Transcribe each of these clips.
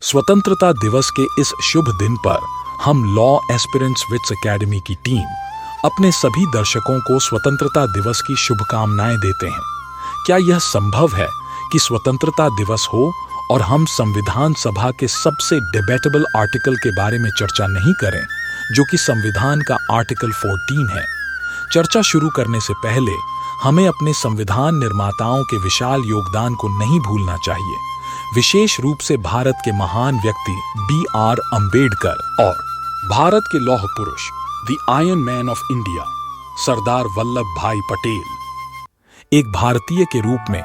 स्वतंत्रता दिवस के इस शुभ दिन पर हम लॉ एस्पिरेंट्स विट्स एकेडमी की टीम अपने सभी दर्शकों को स्वतंत्रता दिवस की शुभकामनाएं देते हैं। क्या यह संभव है कि स्वतंत्रता दिवस हो और हम संविधान सभा के सबसे डिबेटेबल आर्टिकल के बारे में चर्चा नहीं करें, जो कि संविधान का आर्टिकल 14 है। चर्चा शुरू करने से पहले हमें अपने संविधान निर्माताओं के विशाल योगदान को नहीं भूलना चाहिए, विशेष रूप से भारत के महान व्यक्ति B.R. अम्बेडकर और भारत के लौह पुरुष the iron man of India Sardar Vallabh Bhai Patel. एक भारतीय के रूप में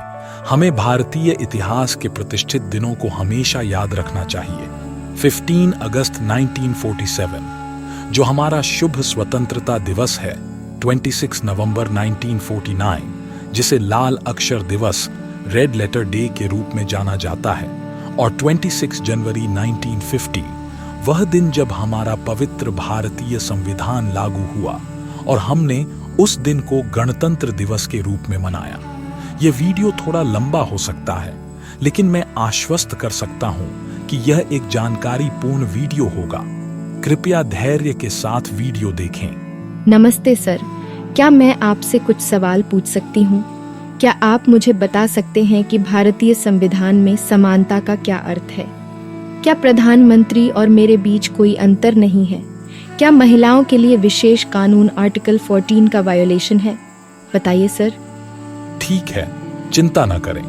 हमें भारतीय इतिहास के प्रतिष्ठित दिनों को हमेशा याद रखना चाहिए। 15 अगस्त 1947 जो हमारा शुभ स्वतंत्रता दिवस है, 26 नवंबर 1949 जिसे लाल अक्षर दिवस रेड लेटर डे के रूप में जाना जाता है, और 26 जनवरी 1950 वह दिन जब हमारा पवित्र भारतीय संविधान लागू हुआ और हमने उस दिन को गणतंत्र दिवस के रूप में मनाया। यह वीडियो थोड़ा लंबा हो सकता है, लेकिन मैं आश्वस्त कर सकता हूं कि यह एक जानकारीपूर्ण वीडियो होगा। कृपया धैर्य के साथ वीडियो देखें। नमस्ते सर, क्या मैं आपसे कुछ सवाल पूछ सकती हूँ? क्या आप मुझे बता सकते हैं कि भारतीय संविधान में समानता का क्या अर्थ है? क्या प्रधानमंत्री और मेरे बीच कोई अंतर नहीं है? क्या महिलाओं के लिए विशेष कानून आर्टिकल 14 का वायोलेशन है? बताइए सर। ठीक है, चिंता न करें,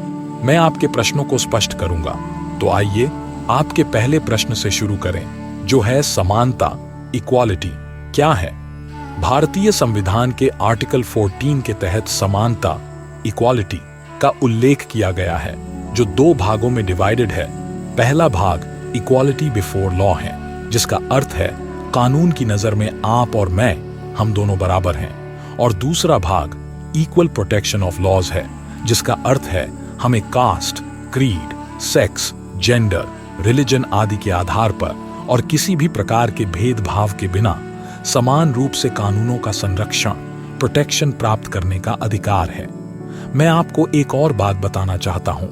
मैं आपके प्रश्नों को स्पष्ट करूंगा। तो आइए आपके पहले प्रश्न से शुरू करें, जो है समानता, इक्वालिटी क्या है? भारतीय संविधान के आर्टिकल 14 के तहत समानता, इक्वालिटी का उल्लेख किया गया है, जो दो भागों में डिवाइडेड है। पहला भाग इक्वालिटी बिफोर लॉ है, जिसका अर्थ है कानून की नजर में आप और मैं, हम दोनों बराबर हैं। और दूसरा भाग इक्वल प्रोटेक्शन ऑफ लॉज है, जिसका अर्थ है हमें caste, creed, sex, gender, religion आदि के आधार पर और किसी भी प्रकार के भेदभाव के बिना समान रूप से कानूनों का संरक्षण, प्रोटेक्शन प्राप्त करने का अधिकार है। मैं आपको एक और बात बताना चाहता हूं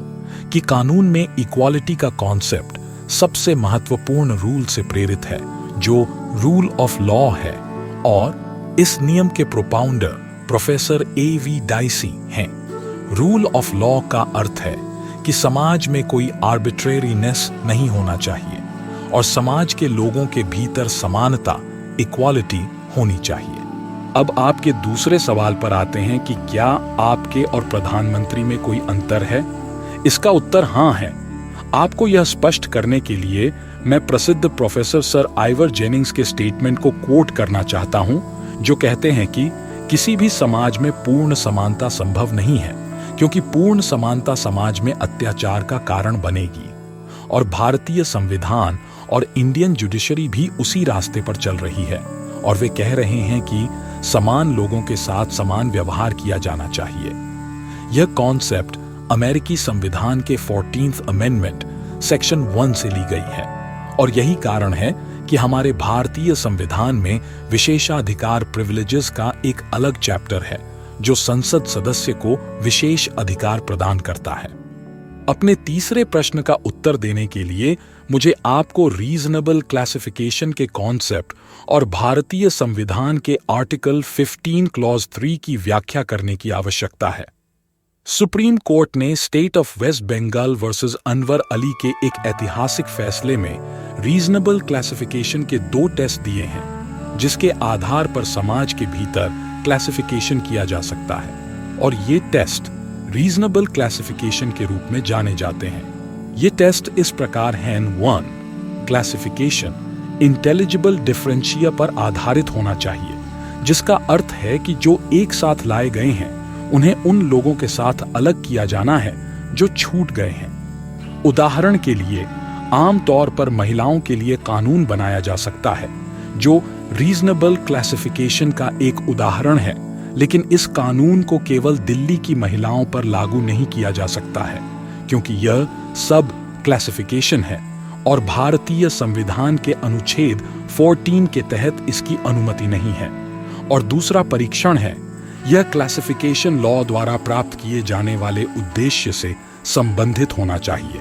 कि कानून में इक्वालिटी का कॉन्सेप्ट सबसे महत्वपूर्ण रूल से प्रेरित है, जो रूल ऑफ लॉ है, और इस नियम के प्रोपाउंडर प्रोफेसर A.V. डाइसी हैं। रूल ऑफ लॉ का अर्थ है कि समाज में कोई आर्बिट्रेरीनेस नहीं होना चाहिए और समाज के लोगों के भीतर समानता, इक्वालिटी होनी चाहिए। अब आपके दूसरे सवाल पर आते हैं कि क्या आपके और प्रधानमंत्री में कोई अंतर है? इसका उत्तर हाँ है। आपको यह स्पष्ट करने के लिए मैं प्रसिद्ध प्रोफेसर सर आइवर जेनिंग्स के स्टेटमेंट को कोट करना चाहता हूं, जो कहते हैं कि किसी भी समाज में पूर्ण समानता संभव नहीं है, क्योंकि पूर्ण समानता समाज में अत्याचार का कारण बनेगी। और भारतीय संविधान और इंडियन जुडिशरी भी उसी रास्ते पर चल रही है, और वे कह रहे हैं कि समान लोगों के साथ समान व्यवहार किया जाना चाहिए। यह कॉन्सेप्ट अमेरिकी संविधान के 14th अमेंडमेंट सेक्शन 1 से ली गई है, और यही कारण है कि हमारे भारतीय संविधान में विशेषाधिकार प्रिविलेजेस का एक अलग चैप्टर है, जो संसद सदस्य को विशेष अधिकार प्रदान करता है। अपने तीसरे प्रश्न का उत्तर देने के लिए मुझे आपको रीजनेबल क्लासिफिकेशन के कॉन्सेप्ट और भारतीय संविधान के आर्टिकल 15 क्लॉज 3 की व्याख्या करने की आवश्यकता है। सुप्रीम कोर्ट ने state of West Bengal versus Anwar Ali के एक ऐतिहासिक फैसले में रीजनेबल क्लासिफिकेशन के 2 टेस्ट दिए हैं, जिसके आधार पर समाज के भीतर क्लासिफिकेशन किया जा सकता है, और ये टेस्ट रीजनेबल क्लासिफिकेशन के रूप में जाने जाते हैं। ये टेस्ट इस प्रकार हैं। 1. क्लासिफिकेशन इंटेलिजिबल डिफरेंशिया पर आधारित होना चाहिए, जिसका अर्थ है कि जो एक साथ लाए गए हैं उन्हें उन लोगों के साथ अलग किया जाना है जो छूट गए हैं। उदाहरण के लिए, आमतौर पर महिलाओं के लिए कानून बनाया जा सकता है, जो रीजनेबल क्लासिफिकेशन का एक उदाहरण है, लेकिन इस कानून को केवल दिल्ली की महिलाओं पर लागू नहीं किया जा सकता है, क्योंकि यह सब क्लासिफिकेशन है और भारतीय संविधान के अनुच्छेद 14 के तहत इसकी अनुमति नहीं है। और दूसरा परीक्षण है, यह क्लासिफिकेशन लॉ द्वारा प्राप्त किए जाने वाले उद्देश्य से संबंधित होना चाहिए।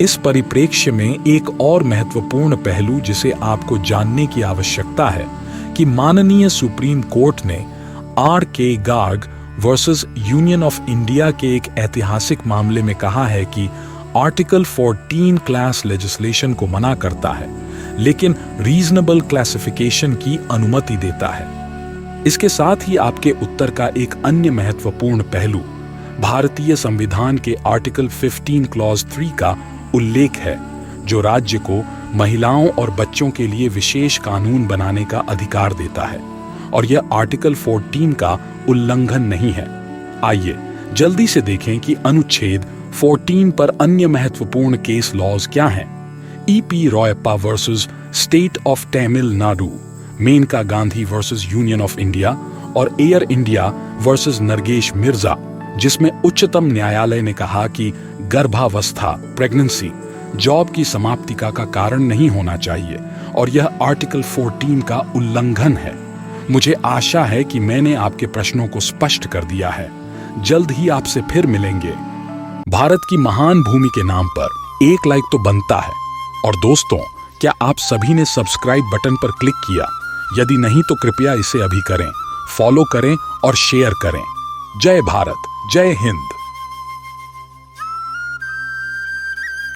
इस परिप्रेक्ष्य में एक और महत्वपूर्ण पहलू जिसे आपको जानने की आवश्यकता है कि माननीय सुप्रीम कोर्ट ने R.K. Garg versus union of India के एक ऐतिहासिक मामले में कहा है कि आर्टिकल 14 क्लास लेजिस्लेशन को मना करता है, लेकिन रीजनेबल क्लासिफिकेशन की अनुमति देता है। इसके साथ ही आपके उत्तर का एक अन्य महत्वपूर्ण पहलू भारतीय संविधान के आर्टिकल 15 क्लॉज 3 का उल्लेख है, जो राज्य को महिलाओं और बच्चों के लिए विशेष कानून बनाने का अधिकार देता है, और यह आर्टिकल 14 का उल्लंघन नहीं है। आइए जल्दी से देखें कि अनुच्छेद 14 पर अन्य महत्वपूर्ण केस लॉज क्या हैं। E.P. Royappa versus state of Tamilnadu, Maneka Gandhi versus union of India और Air India versus Nargesh Mirza, जिसमें उच्चतम न्यायालय ने कहा कि गर्भावस्था प्रेगनेंसी जॉब की समाप्ति का कारण नहीं होना चाहिए और यह आर्टिकल 14 का उल्लंघन है। मुझे आशा है कि मैंने आपके प्रश्नों को स्पष्ट कर दिया है। जल्द ही आपसे फिर मिलेंगे। भारत की महान भूमि के नाम पर एक लाइक तो बनता है। और दोस्तों, क्या आप सभी ने सब्सक्राइब बटन पर क्लिक किया? यदि नहीं तो कृपया इसे अभी करें, फॉलो करें और शेयर करें। जय भारत, जय हिंद।